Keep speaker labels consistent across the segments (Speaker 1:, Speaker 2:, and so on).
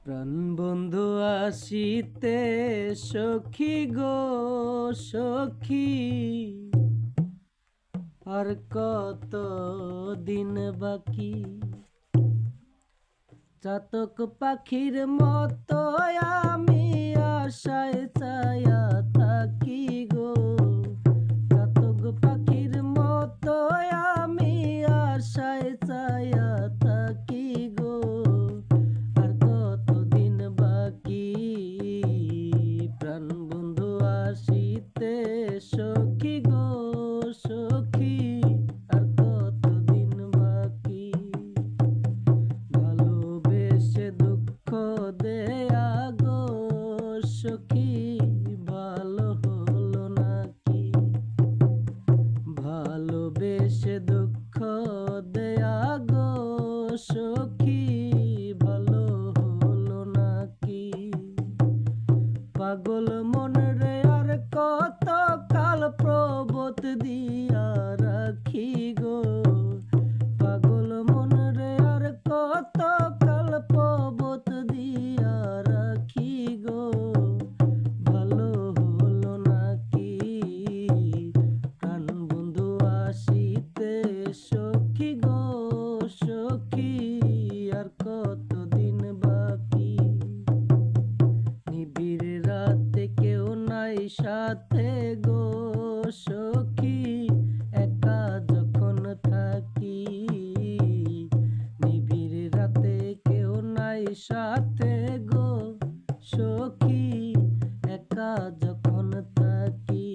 Speaker 1: প্রাণ বন্ধু আসিতে সখী গো সখী, আর কত দিন বাকি। চাতক পাখির মতো আমি আশায় ছায়া থাকি গো। চাতক পাখির মতো আমি আশায় ছায়া থাকি গো। আর কত দিন বাকি, প্রাণ বন্ধু আসিতে সখী গো সখী, আর কত দিন বাকি। ভালোবেসে দুঃখ দেয়া গো সখী, ভালো হলো নাকি। ভালোবেসে দুঃখ দেয়া গো সখী, ভালো হলো নাকি। পাগল মন রে আর কত কাল প্রবোধ দিয়া রাখি গো। পাগল মন রে আর কত কাল প্রবোধ দিয়া রাখি গো। ভালো হলো নাকি, প্রাণ বন্ধু আসিতে সখী গো সখী, আর কত দিন বাকি। নিবিড় রাতে কেউ নাই সাথে গো সখী, একা যখন থাকি। নিবিড় রাতে কেউ নাই সাথে গো সখী, একা যখন থাকি।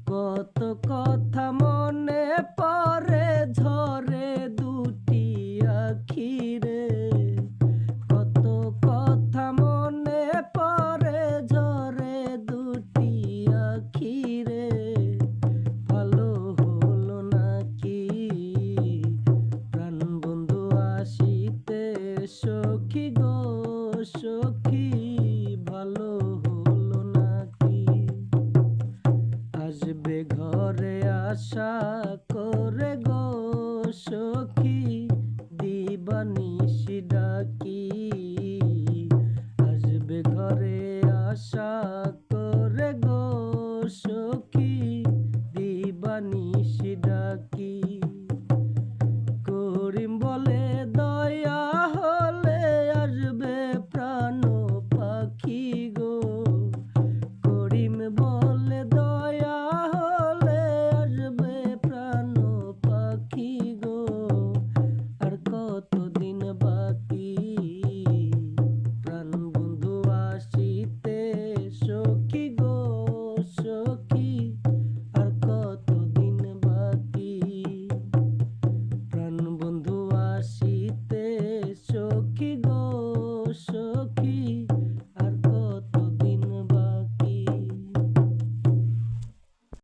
Speaker 1: কত কথা মনে পড়ে ঝরে দুটি আখি রে। কত কথা মনে পড়ে ঝরে দুটি আখি রে। ভালো হলো নাকি, প্রাণ বন্ধু আসিতে সখী গো সখী, ভালো হলো নাকি। আসবে ঘরে আশা করে গো সখী, দিবানিশি ডাকি।